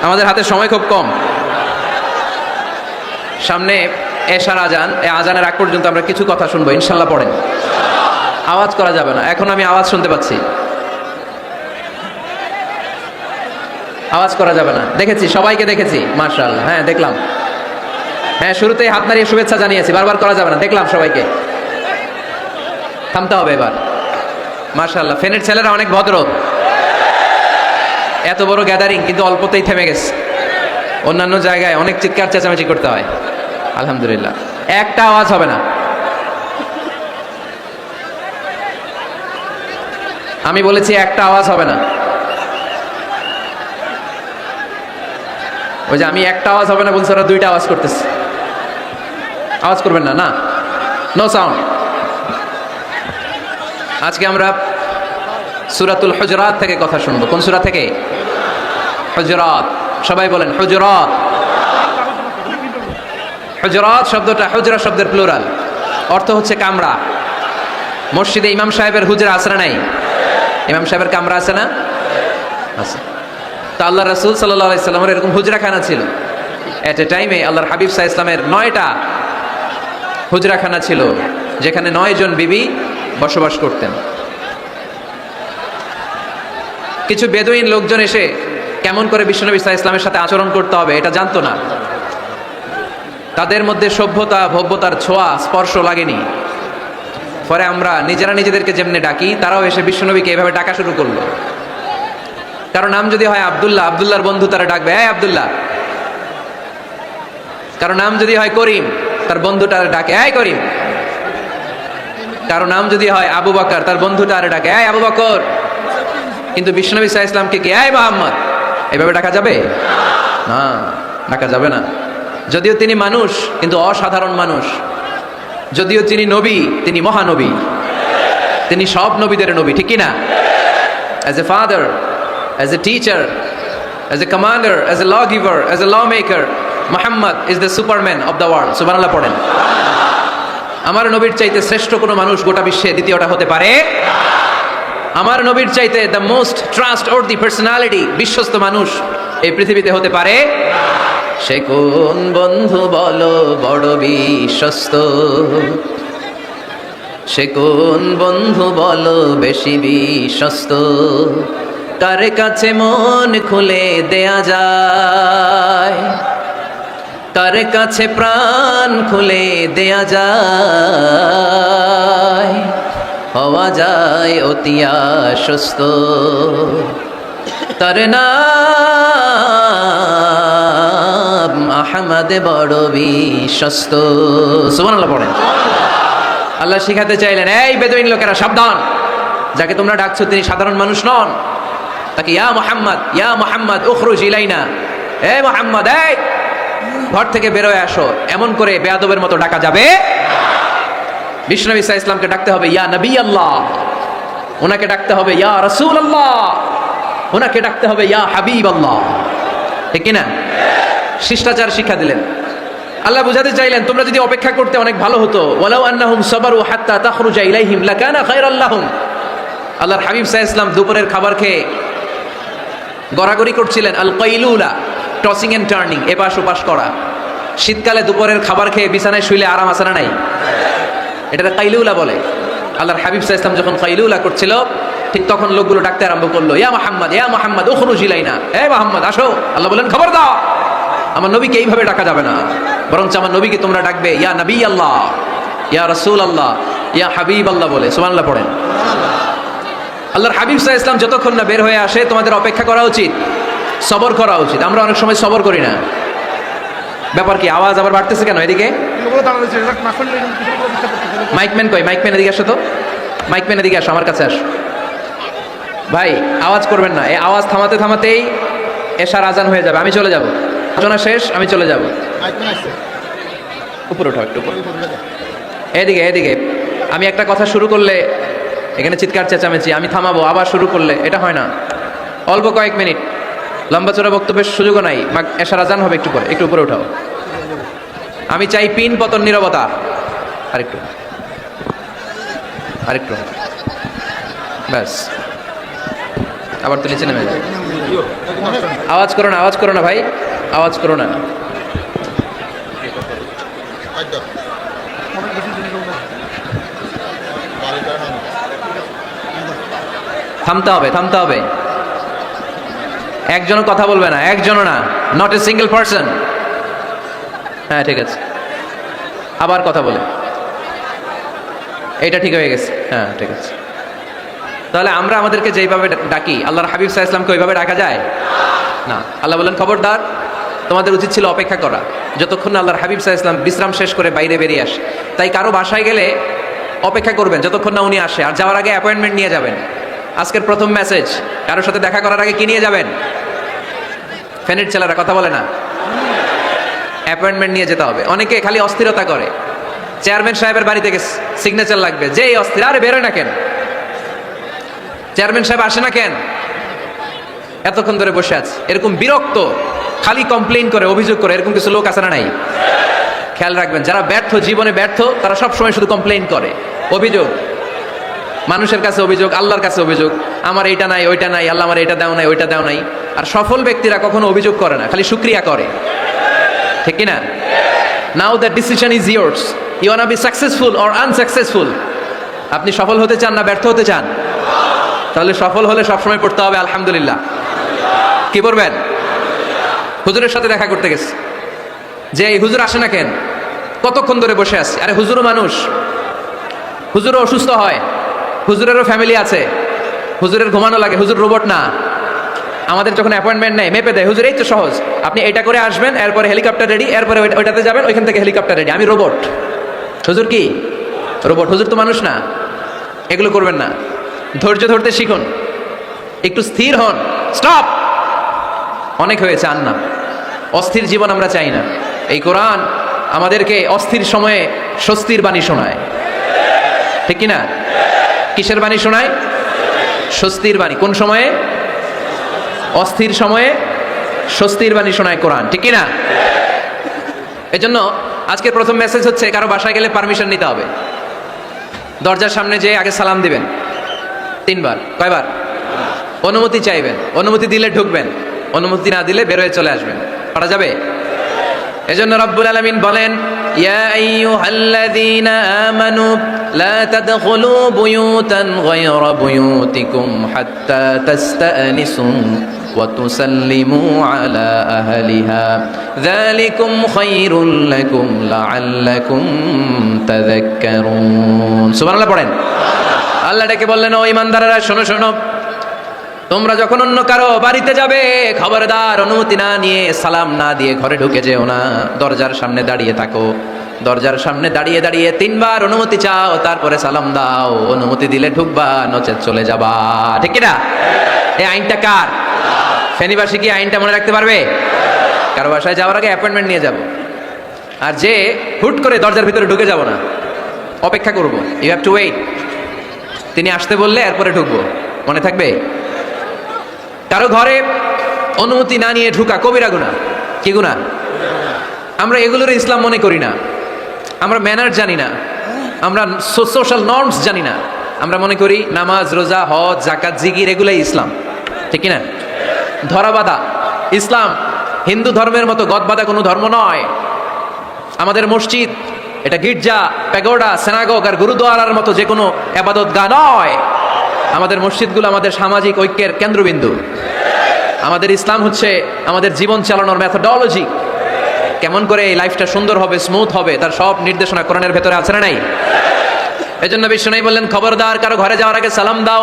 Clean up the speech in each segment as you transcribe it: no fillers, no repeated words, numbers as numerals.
আমাদের হাতে সময় খুব কম। সামনে এশার আজান, এই আজানের আগ পর্যন্ত আমরা কিছু কথা শুনবো ইনশাল্লাহ। পড়েন, আওয়াজ করা যাবে না। এখন আমি আওয়াজ শুনতে পাচ্ছি, আওয়াজ করা যাবে না। দেখেছি, সবাইকে দেখেছি, মাশাআল্লাহ। হ্যাঁ দেখলাম, হ্যাঁ শুরুতেই হাত নাড়িয়ে শুভেচ্ছা জানিয়েছি, বারবার করা যাবে না। দেখলাম সবাইকে, থামতে হবে এবার। মাশাআল্লাহ, ফেনের ছেলেরা অনেক ভদ্র। এত বড় গ্যাদারিং কিন্তু অল্পতেই থেমে গেছে। অন্যান্য জায়গায় অনেক চিৎকার চেঁচামেচি করতে হয়, আলহামদুলিল্লাহ একটা আওয়াজ হবে না। আমি বলেছি একটা আওয়াজ হবে না। ওই যে আমি একটা আওয়াজ হবে না বলছি, ওরা দুইটা আওয়াজ করতেছে। আওয়াজ করবেন না, না, নো সাউন্ড। আজকে আমরা সূরাতুল হুজুরাত থেকে কথা শুনবো। কোন সূরা থেকে? হুজুরাত। সবাই বলেন হুজুরাত। হুজুরাত শব্দটা হুজরা শব্দের প্লুরাল, অর্থ হচ্ছে কামরা। মসজিদে ইমাম সাহেবের হুজরা আছে না নাই? ইমাম সাহেবের কামরা আছে না? আছে। তো আল্লাহ রাসূল সাল্লাল্লাহু আলাইহি সাল্লামের এরকম হুজরাখানা ছিল। এট এ টাইমে আল্লাহর হাবিব সাল্লাল্লাহু আলাইহি সাল্লামের 9টা হুজরাখানা ছিল, যেখানে 9 জন বিবি বসবাস করতেন। কিছু বেদুইন লোকজন এসে কেমন করে বিশ্বনবী সাল্লাল্লাহু আলাইহি ইসলামের সাথে আচরণ করতে হবে এটা জানতো না। তাদের মধ্যে সভ্যতা ভব্যতার ছোঁয়া স্পর্শ লাগেনি। পরে আমরা নিজেরা নিজেদেরকে যেমনি ডাকি, তারাও এসে বিশ্বনবীকে এভাবে ডাকা শুরু করলো। কারো নাম যদি হয় আব্দুল্লাহ, আব্দুল্লাহর বন্ধু তারা ডাকবে এই আব্দুল্লাহ। কারো নাম যদি হয় করিম, তার বন্ধুটা ডাকে এই করিম। কারো নাম যদি হয় আবু বকর, তার বন্ধুটা ডাকে এই আবু বকর। কিন্তু বিশ্বনবী সাল্লাল্লাহু আলাইহি ইসলামকে কি এই মুহাম্মদ এভাবে ডাকা যাবে? না, ডাকা যাবে না। যদিও তিনি মানুষ, কিন্তু অসাধারণ মানুষ। যদিও তিনি নবী, তিনি মহানবী, তিনি সব নবীদের নবী, ঠিক কি না? As a father, as a teacher, as a commander, as a law giver, as a law maker, Muhammad is the superman of the world. সুবহানাল্লাহ পড়েন। আমার নবীর চাইতে শ্রেষ্ঠ কোনো মানুষ গোটা বিশ্বে দ্বিতীয়টা হতে পারে? আমার নবীর চাইতে the most trust worthy personality, বিশ্বস্ত মানুষ এই পৃথিবীতে হতে পারে? সে কোন বন্ধু বলো বড় বিশ্বস্ত? সে কোন বন্ধু বলো বেশি বিশ্বস্ত? কার কাছে মন খুলে দেয়া যায়, কার কাছে প্রাণ খুলে দেয়া যায়, হওয়া যায় অতি আশ্বস্ত। তার নাম আহমদ বড় বিশ্বস্ত। সুবহানাল্লাহ পড়েন। আল্লাহ শিখাতে চাইলেন, এই বেদুইন লোকেরা সাবধান, যাকে তোমরা ডাকছো তিনি সাধারণ মানুষ নন। তাকে ইয়া মুহাম্মদ উখরুজ ইলাইনা, এই মুহাম্মদ এই ঘর থেকে বের হয়ে আসো, এমন করে বেয়াদবের মতো ডাকা যাবে? বিশ্বনবী সাল্লাল্লাহু আলাইহি ইসলামকে ডাকতে হবে ইয়া নবী আল্লাহ, ওনাকে ডাকতে হবে ইয়া রাসূল আল্লাহ, ওনাকে ডাকতে হবে ইয়া হাবিব আল্লাহ, ঠিক কিনা? শিষ্টাচার শিক্ষা দিলেন। আল্লাহ বুঝাতে চাইলেন, তোমরা যদি অপেক্ষা করতে অনেক ভালো হতো। ওয়ালাউ আন্নাহুম সাবারু হাত্তা তাখরুজা ইলাইহিম লাকানা খায়রাল লাহুম। আল্লাহর হাবিব সাল্লাল্লাহু আলাইহি ইসলাম দুপুরের খাবার খেয়ে গড়াগড়ি করছিলেন। আল কাইলুলা, টসিং এন্ড টার্নিং, এপাশ ওপাশ করা। শীতকালে দুপুরের খাবার খেয়ে বিছানায় শুইলে আরাম আছে না নাই? এটা কাইলুলা বলে। আল্লাহর হাবিব সাল্লাল্লাহু আলাইহি ইসলাম যখন কাইলুলা করছিল, ঠিক তখন লোকগুলো ডাকতে আরম্ভ করলো, ইয়া মুহাম্মদ উখরুজ ইলাইনা, হে মুহাম্মদ আসো। আল্লাহ বলেন, খবর দাও, আমার নবীকে এইভাবে ডাকা যাবে না, বরঞ্চ আমার নবীকে তোমরা ডাকবে ইয়া নবী আল্লাহ, ইয়া রাসূল আল্লাহ, ইয়া হাবিব আল্লাহ বলে। সুবহানাল্লাহ পড়েন। আল্লাহর হাবিব সাল্লাল্লাহু আলাইহি ইসলাম যতক্ষণ না বের হয়ে আসে তোমাদের অপেক্ষা করা উচিত, সবর করা উচিত। আমরা অনেক সময় সবর করি না। ব্যাপার কি? আওয়াজ আবার বাড়তেছে কেন? এদিকে মাইকম্যান কই? মাইকম্যান এদিকে আসো তো, মাইকম্যান এদিকে আসো, আমার কাছে আসো। ভাই আওয়াজ করবেন না, এই আওয়াজ থামাতে থামাতেই এশার আজান হয়ে যাবে, আমি চলে যাব। আলোচনা শেষ, আমি চলে যাব। উপরে উঠাও একটু, এদিকে এদিকে। আমি একটা কথা শুরু করলে এখানে চিৎকার চেঁচামেচি, আমি থামাবো, আবার শুরু করলে এটা হয় না। অল্প কয়েক মিনিট, লম্বা চড়া বক্তব্যের সুযোগও নাই। এশার আজান হবে একটু পরে, একটু উপরে উঠাও। আমি চাই পিন পতন নীরবতা। আরেকটু আরেকটু, ব্যাস, আবার তো নিচে নেমে যায়। আওয়াজ করো না ভাই, আওয়াজ করো না। থামতে হবে। একজনও কথা বলবে না, একজনও না, নট এ সিঙ্গেল পারসন। হ্যাঁ ঠিক আছে, আবার কথা বলে, এটা ঠিক হয়ে গেছে। হ্যাঁ ঠিক আছে। তাহলে আমরা আমাদেরকে যেইভাবে ডাকি, আল্লাহর হাবিব সাল্লাল্লাহু আলাইহি ওয়াসাল্লামকে ওইভাবে ডাকা যায় না। আল্লাহ বলেন খবরদার, তোমাদের উচিত ছিল অপেক্ষা করা যতক্ষণ না আল্লাহর হাবিব সাল্লাল্লাহু আলাইহি ওয়াসাল্লাম বিশ্রাম শেষ করে বাইরে বেরিয়ে আসে। তাই কারো বাসায় গেলে অপেক্ষা করবেন যতক্ষণ না উনি আসে, আর যাওয়ার আগে অ্যাপয়েন্টমেন্ট নিয়ে যাবেন। আজকের প্রথম মেসেজ, কারোর সাথে দেখা করার আগে কি নিয়ে যাবেন? ফ্যানের ছেলেরা কথা বলে না, অ্যাপয়েন্টমেন্ট নিয়ে যেতে হবে। অনেকে খালি অস্থিরতা করে, চেয়ারম্যান সাহেবের বাড়ি থেকে সিগনেচার লাগবে, যেই অস্থির, আরে বেরোয় না কেন, চেয়ারম্যান সাহেব আসে না কেন, এতক্ষণ ধরে বসে আছে। এরকম বিরক্ত, খালি কমপ্লেইন করে, অভিযোগ করে, এরকম কিছু লোক আছে না নাই? খেয়াল রাখবেন, যারা ব্যর্থ, জীবনে ব্যর্থ, তারা সব সময় শুধু কমপ্লেইন করে, অভিযোগ, মানুষের কাছে অভিযোগ, আল্লাহর কাছে অভিযোগ, আমার এইটা নাই, ওইটা নাই, আল্লাহ আমার এটা দাও নাই, ওইটা দাও নাই। আর সফল ব্যক্তিরা কখনো অভিযোগ করে না, খালি শুকরিয়া করে, ঠিক কিনা? Now the decision is yours, you wanna be successful or unsuccessful. আপনি সফল হতে চান না ব্যর্থ হতে চান? তাহলে সফল হলে সবসময় পড়তে হবে আলহামদুলিল্লাহ। কি পড়বেন? হুজুরের সাথে দেখা করতে গেছে, যে এই হুজুর আসে না কেন, কতক্ষণ ধরে বসে আছে। আরে হুজুরও মানুষ, হুজুরও অসুস্থ হয়, হুজুরেরও ফ্যামিলি আছে, হুজুরের ঘুমানো লাগে, হুজুর রোবট না। আমাদের যখন অ্যাপয়েন্টমেন্ট নেয় মেপে দেয়, হুজুর এই তো সহজ, আপনি এটা করে আসবেন, এরপরে হেলিকপ্টার রেডি, এরপরে ওইটাতে যাবেন, ওইখান থেকে হেলিকপ্টার রেডি। আমি রোবট, হুজুর কি রোবট? হুজুর তো মানুষ না। এগুলো করবেন না, ধৈর্য ধরতে শিখুন, একটু স্থির হন। স্টপ, অনেক হয়েছে, আন না। অস্থির জীবন আমরা চাই না। এই কোরআন আমাদেরকে অস্থির সময়ে স্বস্তির বাণী শোনায়, ঠিক কিনা? কিসের বাণী শোনায়? স্বস্তির বাণী। কোন সময়ে? অস্থির সময়ে স্বস্তির বাণী শোনায় কোরআন, ঠিক কিনা? এজন্য আজকের প্রথম মেসেজ হচ্ছে, কারো বাসায় গেলে পারমিশন নিতে হবে। দরজার সামনে যেয়ে আগে সালাম দিবেন 3 বার। কয়বার? অনুমতি চাইবেন, অনুমতি দিলে ঢুকবেন, অনুমতি না দিলে বের হয়ে চলে আসবেন। পারা যাবে? এজন্য রব্বুল আলামিন বলেন, ইয়া আইয়ুহাল্লাযীনা আমানু লা তাদখুলু বুয়ুতান গায়রা বুয়ুতিকুম হাত্তা তাস্তানিসু ওয়া তুসাল্লিমু আলা আহলিহা যালিকুম খায়রুল লাকুম লাআল্লাকুম তাযাক্কারুন। সুবহানাল্লাহ পড়েন। আল্লাহ ডেকে বললেন, ও ঈমানদারেরা শোনো শোনো, তোমরা যখন অন্য কারো বাড়িতে যাবে, খবরদার অনুমতি না নিয়ে, সালাম না দিয়ে ঘরে ঢুকে যেও না। দরজার সামনে দাঁড়িয়ে থাকো, দরজার সামনে দাঁড়িয়ে দাঁড়িয়ে 3 বার অনুমতি চাও, তারপরে সালাম দাও। অনুমতি দিলে ঢুকবা, নচেত চলে যাবা, ঠিক কিনা? এই আইনটা কার? ফেনীবাসী কি আইনটা মনে রাখতে পারবে? কারো বাসায় যাওয়ার আগে অ্যাপয়েন্টমেন্ট নিয়ে যাব, আর যে হুট করে দরজার ভিতরে ঢুকে যাব না, অপেক্ষা করব। ইউ হ্যাভ টু ওয়েট, তিনি আসতে বললে এরপরে ঢুকবো, মনে থাকবে? কারো ঘরে অনুমতি না নিয়ে ঢুকা কবিরা গুনাহ। কি গুনাহ? আমরা এগুলোর ইসলাম মনে করি না, আমরা ম্যানার জানি না, আমরা সোশ্যাল নর্মস জানি না। আমরা মনে করি নামাজ, রোজা, হজ, যাকাত, জিকির এগুলাই ইসলাম, ঠিক না? ধরাবাঁধা ইসলাম হিন্দু ধর্মের মতো গদবাঁধা কোনো ধর্ম নয়। আমাদের মসজিদ এটা গির্জা, প্যাগোডা, সিনাগোগ আর গুরুদুয়ারার মতো যে কোনো ইবাদতগাহ নয়। আমাদের মসজিদগুলো আমাদের সামাজিক ঐক্যের কেন্দ্রবিন্দু। আমাদের ইসলাম হচ্ছে আমাদের জীবন চালানোর মেথোডোলজি। কেমন করে এই লাইফটা সুন্দর হবে, স্মুথ হবে, তার সব নির্দেশনা কোরআনের ভেতরে আছে না নাই? এজন্য বিশ্বনবী বললেন, খবরদার কারো ঘরে যাওয়ার আগে সালাম দাও,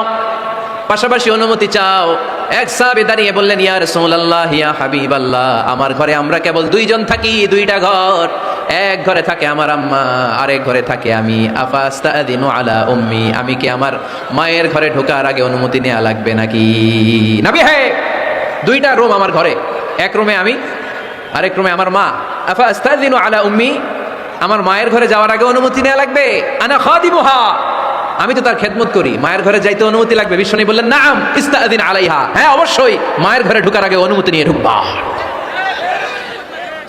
পাশাপাশি অনুমতি চাও। এক সাহাবী দাঁড়িয়ে বললেন, ইয়া রাসূলুল্লাহ, ইয়া হাবিবাল্লাহ, আমার ঘরে আমরা কেবল 2 জন থাকি, 2টা ঘর। এক ঘরে থাকে আমার আম্মা, আরেক ঘরে থাকে আমি। আফাস্তাদিনু আলা উম্মি, আমি কি আমার মায়ের ঘরে ঢোকার আগে অনুমতি নেওয়া লাগবে নাকি? নবী, হ্যাঁ, 2টা রুম আমার ঘরে, এক রুমে আমি, আরেক রুমে আমার মা। আফাস্তাদিনু আলা উম্মি, আমার মায়ের ঘরে যাওয়ার আগে অনুমতি নেওয়া লাগবে? আনা খাদিমুহা, আমি তো তার খেদমত করি, মায়ের ঘরে যাইতে অনুমতি লাগবে? বিশ্বনবী বললেন, নাম ইস্তাদিন আলাইহা, হ্যাঁ অবশ্যই মায়ের ঘরে ঢোকার আগে অনুমতি নিয়ে ঢুকবা।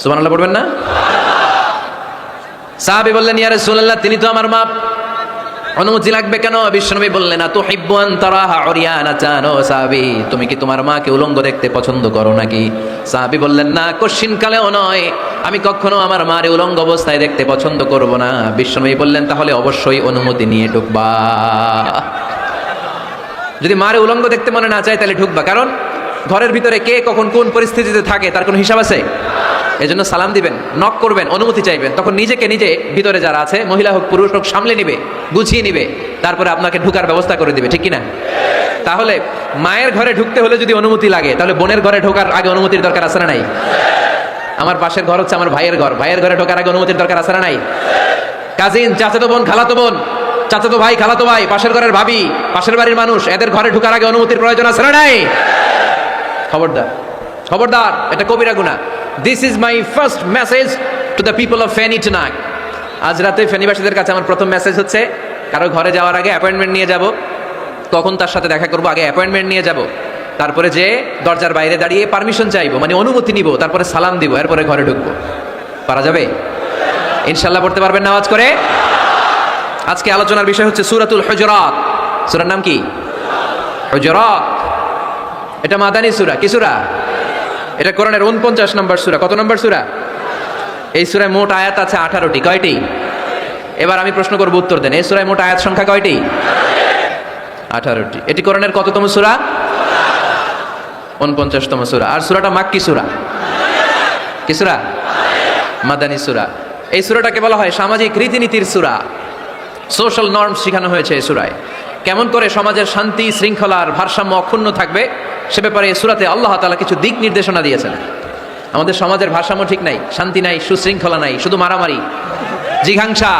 সুবহানাল্লাহ পড়বেন না? সাহাবী বললেন, ইয়া রাসূলুল্লাহ, তিনি তো আমার মা, অনুমতি লাগবে কেন? বিশ্বনবী বললেন, তুহিব্বু আন তারাহা উরিয়ানাতান, ও সাহাবী, তুমি কি তোমার মাকে উলঙ্গ দেখতে পছন্দ করো নাকি? সাহাবী বললেন, না, কশ্চিনকালেও নয়, আমি কখনো আমার মারে উলঙ্গ অবস্থায় দেখতে পছন্দ করব না। বিশ্বনবী বললেন, তাহলে অবশ্যই অনুমতি নিয়ে ঢুকবা। যদি মারে উলঙ্গ দেখতে মনে না চায় তাহলে ঢুকবা, কারণ ঘরের ভিতরে কে কখন কোন পরিস্থিতিতে থাকে তার কোনো হিসাব আছে। এজন্য সালাম দিবেন, নক করবেন, অনুমতি চাইবেন, তখন নিজেকে নিজে ভিতরে যারা আছে, মহিলা হোক পুরুষ হোক, সামলে নিবে, গুছিয়ে নিবে, তারপরে আপনাকে ঢুকার ব্যবস্থা করে দিবে, ঠিক কিনা? তাহলে মায়ের ঘরে ঢুকতে হলে যদি অনুমতি লাগে, তাহলে বোনের ঘরে ঢোকার আগে অনুমতির দরকার আছে না নাই? আমার পাশের ঘর হচ্ছে আমার ভাইয়ের ঘর, ভাইয়ের ঘরে ঢোকার আগে অনুমতির দরকার আছে না নাই? কাজিন, চাচাতো বোন, খালাতো বোন, চাচাতো ভাই, খালাতো ভাই, পাশের ঘরের ভাবি, পাশের বাড়ির মানুষ, এদের ঘরে ঢোকার আগে অনুমতির প্রয়োজন আছে না নাই? খবরদার, খবরদার, এটা কবিরা গুনাহ। This is my first message to the people of Feni tonight. আজ রাতে ফেনীবাসীদের কাছে আমার প্রথম মেসেজ হচ্ছে, কারো ঘরে যাওয়ার আগে অ্যাপয়েন্টমেন্ট নিয়ে যাব, তখন তার সাথে দেখা করব, আগে অ্যাপয়েন্টমেন্ট নিয়ে যাব, তারপরে যে দরজার বাইরে দাঁড়িয়ে পারমিশন চাইবো, মানে অনুমতি নিব, তারপরে সালাম দিব, এরপরে ঘরে ঢুকবো। পারা যাবে? ইনশাআল্লাহ পড়তে পারবেন না আওয়াজ করে? আজকে আলোচনার বিষয় হচ্ছে সূরাতুল হুজুরাত। সূরার নাম কি? হুজুরাত। এটা মাদানী সূরা। কি সূরা? এটা কোরআনের 49 নম্বর সূরা। কত নম্বর সূরা? এই সূরায় মোট আয়াত আছে 18টি। কয়টি? এবার আমি প্রশ্ন করব, উত্তর দেন। এই সূরায় মোট আয়াত সংখ্যা কয়টি? 18টি। এটি কোরআনের কততম সূরা? 49তম সূরা। আর সূরাটা মাক্কি সূরা। কি সূরা? মাদানী সূরা। এই সূরাটাকে বলা হয় সামাজিক রীতিনীতির সূরা। সোশ্যাল নর্ম শেখানো হয়েছে এই সূরায়। কেমন করে সমাজের শান্তি শৃঙ্খলার ভারসাম্য অক্ষুণ্ণ থাকবে সে ব্যাপারে এই সূরাতে আল্লাহ তাআলা কিছু দিক নির্দেশনা দিয়েছেন। আমাদের সমাজের ভারসাম্য ঠিক নাই, শান্তি নাই, সুশৃঙ্খলা নাই, শুধু মারামারি, জিঘাংসা,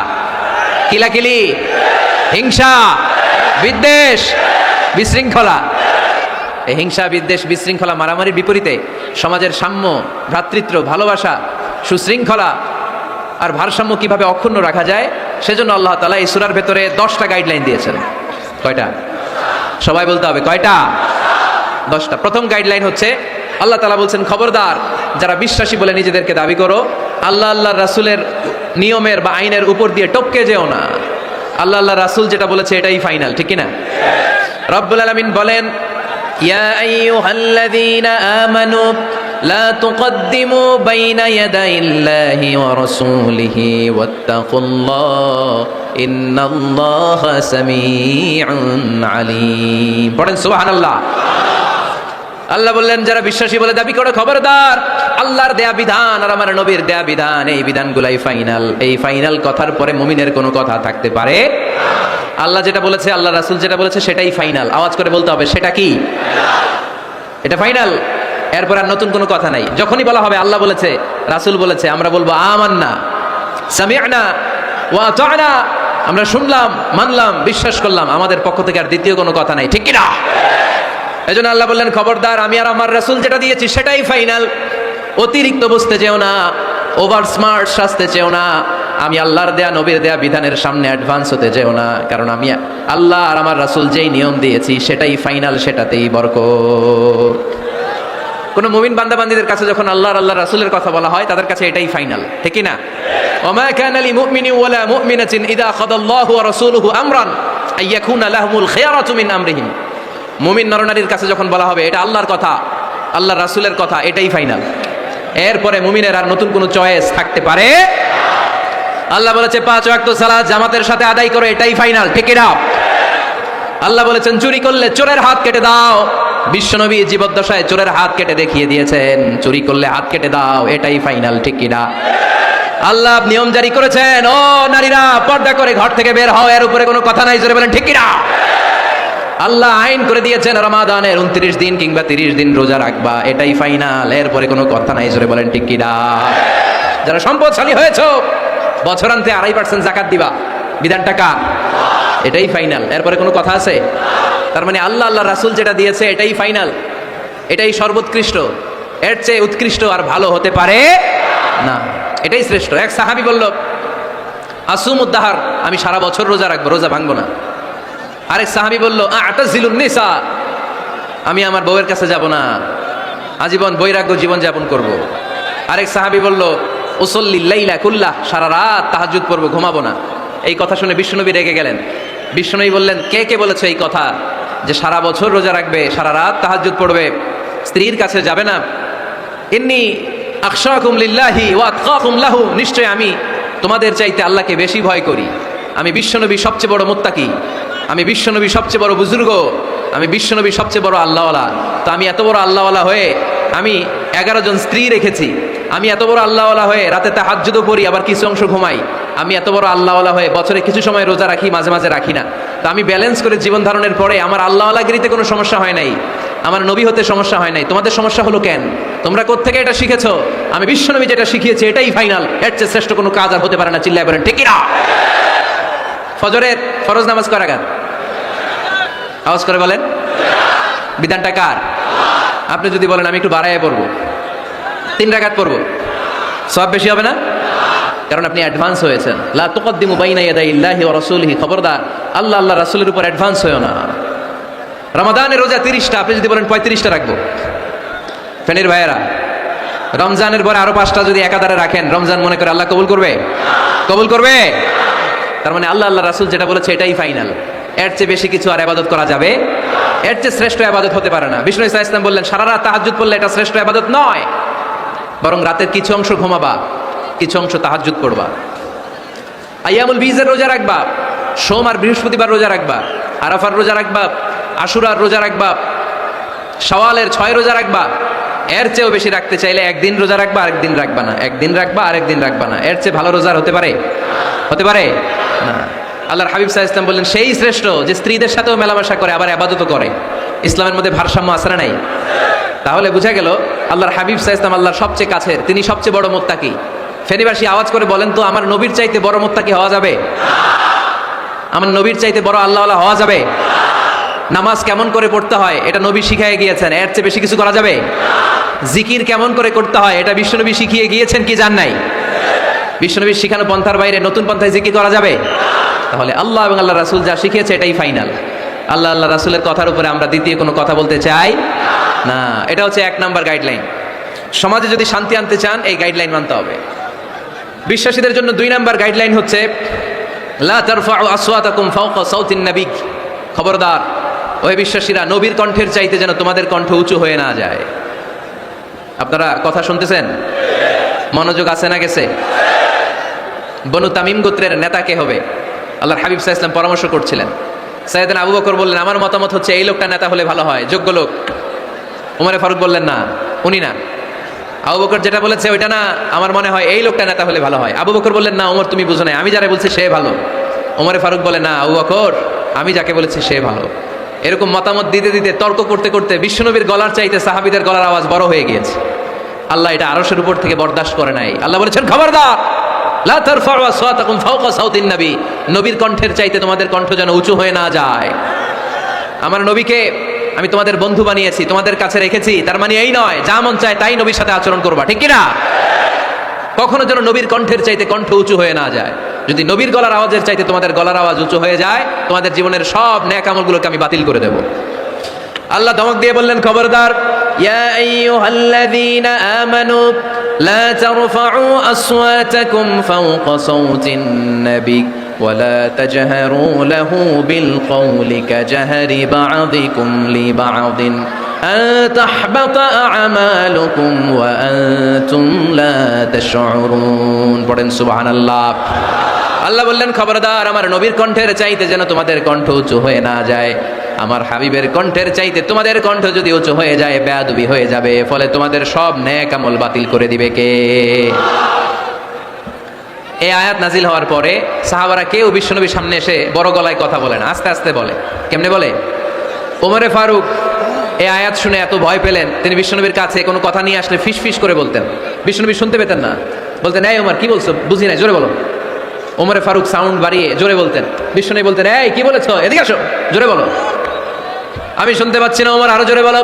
কিলাকিলি, হিংসা, বিদ্বেষ, বিশৃঙ্খলা। এই হিংসা, বিদ্বেষ, বিশৃঙ্খলা, মারামারির বিপরীতে সমাজের সাম্য, ভ্রাতৃত্ব, ভালোবাসা, সুশৃঙ্খলা আর ভারসাম্য কিভাবে অক্ষুণ্ণ রাখা যায়, সেজন্য আল্লাহ তাআলা এই সূরার ভেতরে 10টা গাইডলাইন দিয়েছেন। কয়টা? সবাই বলতে হবে, কয়টা? 10টা। প্রথম গাইডলাইন হচ্ছে, আল্লাহ তাআলা বলছেন, খবরদার, যারা বিশ্বাসী বলে নিজেদেরকে দাবি করো, আল্লাহ রাসূলের নিয়মের বা আইনের উপর দিয়ে টপকে যেও না। আল্লাহ রাসূল যেটা বলেছে এটাই ফাইনাল, ঠিক কি না? রব্বুল আলামিন বলেন, ইয়া আইয়ুহাল্লাযীনা আমানু লা তুকদ্দিমু বাইনা ইয়াদাইল্লাহি ওয়া রাসূলিহি ওয়াত্তাকুল্লাহ ইন্নাল্লাহা সামিউন আলীম। পড়েন সুবহানাল্লাহ। আল্লাহ বললেন, যারা বিশ্বাসী বলে দাবি করে, খবরদার, আল্লাহর দেয়া বিধান আর আমার নবীর দেয়া বিধান, এই বিধানগুলাই ফাইনাল। এই ফাইনাল কথার পরে মুমিনের কোনো কথা থাকতে পারে? আল্লাহ যেটা বলেছে, আল্লাহ রাসূল যেটা বলেছে সেটাই ফাইনাল। আওয়াজ করে বলতে হবে, সেটা কি? এটা ফাইনাল। এরপর আর নতুন কোনো কথা নাই। যখনই বলা হবে আল্লাহ বলেছে, রাসূল বলেছে, আমরা বলবো আমান্না, সামি'না ওয়া আতা'না, আমরা শুনলাম, মানলাম, বিশ্বাস করলাম, আমাদের পক্ষ থেকে আর দ্বিতীয় কোনো কথা নাই, ঠিক কি না? এজন্য আল্লাহ বললেন, খবরদার, আমি আর আমার রাসূল যেটা দিয়েছি সেটাই ফাইনাল। অতিরিক্ত বুঝতে চেও না, ওভার স্মার্ট সাজতে চেও না, আমি আল্লাহর দেয়া নবীর দেয়া বিধানের সামনে অ্যাডভান্স হতে চেও না, কারণ আমি আল্লাহ আর আমার রাসূল যেই নিয়ম দিয়েছি সেটাই ফাইনাল, সেটাতেই বরকত। কোন মুমিন বান্দাবান্দীদের কাছে যখন আল্লাহ রাসূলের কথা বলা হয়, তাদের কাছে এটাই ফাইনাল, ঠিক কি না? ওমা কানা লিমুমিনিন ওয়ালা মুমিনাতিন ইযা খাদাল্লাহু ওয়া রাসূলুহু আমরান আইয়াকুনা লাহুমুল খিয়ারাতু মিন আমরিহিম। মুমিন নরনারীর কাছে যখন বলা হবে এটা আল্লাহর কথা, আল্লাহর রাসূলের কথা, এটাই ফাইনাল। এরপরে মুমিনের আর নতুন কোনো চয়েস থাকতে পারে? আল্লাহ বলেছে 5 ওয়াক্ত সালাত জামাতের সাথে আদায় করো, এটাই ফাইনাল, ঠিক কি না? আল্লাহ বলেছেন, চুরি করলে চোরের হাত কেটে দাও। বিশ্বনবী জীবদ্দশায় চোরের হাত কেটে দেখিয়ে দিয়েছেন, চুরি করলে হাত কেটে দাও, এটাই ফাইনাল, ঠিক কি না? আল্লাহ নিয়ম জারি করেছেন, ও নারীরা, পর্দা করে ঘর থেকে বের হও, এর উপরে কোনো কথা নাই, জোরে বলেন ঠিক কি না? আল্লাহ আইন করে দিয়েছেন, রমাদানের 29 দিন কিংবা 30 দিন রোজা রাখবা, এটাই ফাইনাল, এরপরে কোনো কথা নাই, জোরে বলেন ঠিক কি না? যারা সম্পদশালী হয়েছো, বছরান্তে 2.5% যাকাত দিবা, বিধানটা কার? এটাই ফাইনাল, এরপরে কোনো কথা আছে? তার মানে আল্লাহ রাসূল যেটা দিয়েছে এটাই ফাইনাল, এটাই সর্বোৎকৃষ্ট, এর চেয়ে উৎকৃষ্ট আর ভালো হতে পারে না, এটাই শ্রেষ্ঠ। এক সাহাবী বলল, আসুমুদ্দাহার, আমি সারা বছর রোজা রাখবো, রোজা ভাঙবো না। আরেক সাহাবী বলল, আতাজিলুন নিসা, আমি আমার বউয়ের কাছে যাব না, আজীবন বৈরাগ্য জীবন যাপন করব। আরেক সাহাবী বলল, উসল্লিল লাইলা কুল্লাহ, সারা রাত তাহাজ্জুদ পড়বো, ঘুমাবো না। এই কথা শুনে বিশ্বনবী রেগে গেলেন। বিষ্ণুই বললেন, কে কে বলেছে এই কথা যে সারা বছর রোজা রাখবে, সারা রাত তাহাজ্জুদ পড়বে, স্ত্রীর কাছে যাবে না? ইন্নী আখশাকুম লিল্লাহি ওয়া আতকাকুম লাহু, নিশ্চয় আমি তোমাদের চাইতে আল্লাহকে বেশি ভয় করি। আমি বিশ্বনবী সবচেয়ে বড় মুত্তাকি, আমি বিশ্বনবী সবচেয়ে বড় বুজুর্গ, আমি বিশ্বনবী সবচেয়ে বড় আল্লাহওয়ালা। তো আমি এত বড় আল্লাহওয়ালা হয়ে আমি 11 জন স্ত্রী রেখেছি, আমি এত বড় আল্লাহওয়ালা হয়ে রাতে তাহাজ্জুদও পড়ি, আবার কিছু অংশ ঘুমাই, আমি এত বড় আল্লাহওয়ালা হয়ে বছরে কিছু সময় রোজা রাখি, মাঝে মাঝে রাখি না। তো আমি ব্যালেন্স করে জীবন ধারণের পরে আমার আল্লাহওয়ালাগিরিতে কোনো সমস্যা হয় নাই, আমার নবী হতে সমস্যা হয় নাই। তোমাদের সমস্যা হলো কেন? তোমরা কোত্থেকে এটা শিখেছো? আমি বিশ্বনবী যেটা শিখিয়েছি এটাই ফাইনাল, এর চেয়ে শ্রেষ্ঠ কোনো কাজ আর হতে পারে না। চিল্লায় বলেন ঠিক কিনা? ফজরের ফরজ নামাজ কয় রাকাত? আওয়াজ করে বলেন। বিধানটা কার? আপনি যদি বলেন আমি একটু বাড়াইয়া পড়বো, 3 রাকাত পড়বো, সব বেশি হবে না? কারণ আপনি অ্যাডভান্স হয়েছেন। লা তুকদ্দিমু বাইনা ইয়াদাইল্লাহি ওয়া রাসূলিহি, খবরদার আল্লাহ আল্লাহ রাসূলের উপর অ্যাডভান্স হয়ো না। রমাদানের রোজা 30টা, আপনি যদি বলেন 35টা রাখবো, ফেনীর ভাইয়েরা, রমজানের পরে আরো 5টা যদি একাধারে রাখেন, রমজান মনে করে আল্লাহ কবুল করবে? কবুল করবে। তার মানে আল্লাহ আল্লাহ রাসূল যেটা বলেছে এটাই ফাইনাল, এর চেয়ে বেশি কিছু আর ইবাদত করা যাবে, এর চেয়ে শ্রেষ্ঠ ইবাদত হতে পারে না। বিষ্ণু ইসা ইসলাম বললেন সারা রাত তাহাজ্জুদ পড়লে এটা শ্রেষ্ঠ ইবাদত নয়, বরং রাতের কিছু অংশ ঘুমাবা, কিছু অংশ তাহাজ্জুদ পড়বা। আইয়ামুল বীজের রোজা রাখবা, সোম আর বৃহস্পতিবার রোজা রাখবা, আরাফার রোজা রাখবা, আশুরার রোজা রাখবা, শাওয়ালের 6 রোজা রাখবা। এর চেয়েও বেশি রাখতে চাইলে একদিন রোজা রাখবা, আরেকদিন রাখবা না, একদিন রাখবা আরেকদিন রাখবা না। এর চেয়ে ভালো রোজার হতে পারে? হতে পারে না। আল্লাহর হাবিব সাল্লাল্লাহু আলাইহি ওয়াসাল্লাম বললেন সেই শ্রেষ্ঠ যে স্ত্রীদের সাথেও মেলামেশা করে আবার ইবাদতও করে। ইসলামের মধ্যে ভারসাম্য আছে না নাই? তাহলে বোঝা গেল আল্লাহর হাবিব সাল্লাল্লাহু আলাইহি ওয়াসাল্লাম আল্লাহর সবচেয়ে কাছের, তিনি সবচেয়ে বড় মুত্তাকি। ফেনীবাসী আওয়াজ করে বলেন তো, আমার নবীর চাইতে বড় মুত্তাকি হওয়া যাবে? আমার নবীর চাইতে বড় আল্লাহওয়ালা হওয়া যাবে? নামাজ কেমন করে পড়তে হয় এটা নবী শিখিয়ে গিয়েছেন, এর চেয়ে বেশি কিছু করা যাবে? জিকির কেমন করে করতে হয় এটা বিশ্বনবী শিখিয়ে গিয়েছেন কি জান নাই? বিশ্বনবীর শিখানো পন্থার বাইরে নতুন পন্থায় জিকির করা যাবে? তাহলে আল্লাহ এবং আল্লাহ রাসূল যা শিখিয়েছে এটাই ফাইনাল। আল্লাহ আল্লাহ রাসূলের কথার উপরে আমরা দ্বিতীয় কোনো কথা বলতে চাই না। এটা হচ্ছে 1 নাম্বার গাইডলাইন। সমাজে যদি শান্তি আনতে চান এই গাইডলাইন মানতে হবে। বিশ্বাসীদের জন্য 2 নাম্বার গাইডলাইন হচ্ছে লা তারফাউ আসওয়াতাকুম ফাওকা সাউতিন নবী, খবরদার ওহে বিশ্বাসীরা, নবীর কণ্ঠের চাইতে যেন তোমাদের কণ্ঠ উঁচু হয়ে না যায়। আপনারা কথা শুনতেছেন? মনোযোগ আছে না গেছে? বনু তামিম গোত্রের নেতা কে হবে? আল্লাহর হাবিব সাল্লাল্লাহু আলাইহি ওয়াসাল্লাম পরামর্শ করছিলেন। সাইয়েদনা আবু বকর বললেন আমার মতামত হচ্ছে এই লোকটা নেতা হলে ভালো হয়, যোগ্য লোক। ওমরে ফারুক বললেন না, উনি না। আবু বকর যেটা বলেছে ওইটা না, আমার মনে হয় এই লোকটা নেতা হলে ভালো হয়। আবু বকর বললেন না ওমর তুমি বুঝো না, আমি যারা বলছি সে ভালো। ওমরে ফারুক বলে না আবু বকর, আমি যাকে বলেছি সে ভালো। এরকম মতামত দিতে দিতে তর্ক করতে করতে বিশ্বনবীর গলার চাইতে সাহাবীদের গলার আওয়াজ বড় হয়ে গিয়েছে। আল্লাহ এটা আরশের উপর থেকে বরদাস্ত করে নাই। আল্লাহ বলেছেন খবরদার, লা তারফাউ আসওয়াতাকুম ফাওকা সাউতিন নবী, নবীর কণ্ঠের চাইতে তোমাদের কণ্ঠ যেন উঁচু হয়ে না যায়। আমার নবীকে আমি তোমাদের বন্ধু বানিয়েছি, তোমাদের কাছে রেখেছি, তার মানে এই নয় যা মন চায় তাই নবীর সাথে আচরণ করবা, ঠিক কিনা? কখনো যেন নবীর কণ্ঠের চাইতে কণ্ঠ উঁচু হয়ে না যায়। যদি নবীর গলার আওয়াজের চাইতে তোমাদের গলার আওয়াজ উঁচু হয়ে যায়, তোমাদের জীবনের সব নেক আমলগুলোকে আমি বাতিল করে দেব। আল্লাহ ধমক দিয়ে বললেন খবরদার, ইয়া আইয়ুহাল্লাযীনা আমানু লা তারফাউ আসওয়াতাকুম ফাওকা সাউতিন নবী ওয়া লা তাজহারু লাহু বিল কওলি কাজহারি বা'দিকুম লিবা'দিন আন তাহবাতা আ'মালুকুম ওয়া আনতুম লা তাশউরুন। পড়েন সুবহানাল্লাহ। আল্লাহ বললেন খবরদার, আমার নবীর কণ্ঠের চাইতে যেন তোমাদের কণ্ঠ উঁচু হয়ে না যায়। আমার হাবিবের কণ্ঠের চাইতে তোমাদের কণ্ঠ যদি উঁচু হয়ে যায় বেয়াদবি হয়ে যাবে, ফলে তোমাদের সব নেক আমল বাতিল করে দিবে কে? এই আয়াত নাজিল হওয়ার পরে সাহাবারা কেউ বিশ্বনবীর সামনে এসে বড় গলায় কথা বলে না, আস্তে আস্তে বলে। কেমনে বলে? ওমরে ফারুক এই আয়াত শুনে এত ভয় পেলেন, তিনি বিশ্বনবীর কাছে কোনো কথা নিয়ে আসলে ফিস ফিস করে বলতেন। বিশ্বনবী শুনতে পেতেন না, বলতেন এই ওমর কি বলছো, বুঝি নাই, জোরে বলো। ওমরে ফারুক সাউন্ড বাড়িয়ে জোরে বলতেন। বিশ্বনবী বলতেন এই কি বলেছো, এদিকে আসো, জোরে বলো। আমি শুনতে পাচ্ছি না ওমর, আরো জোরে বলো।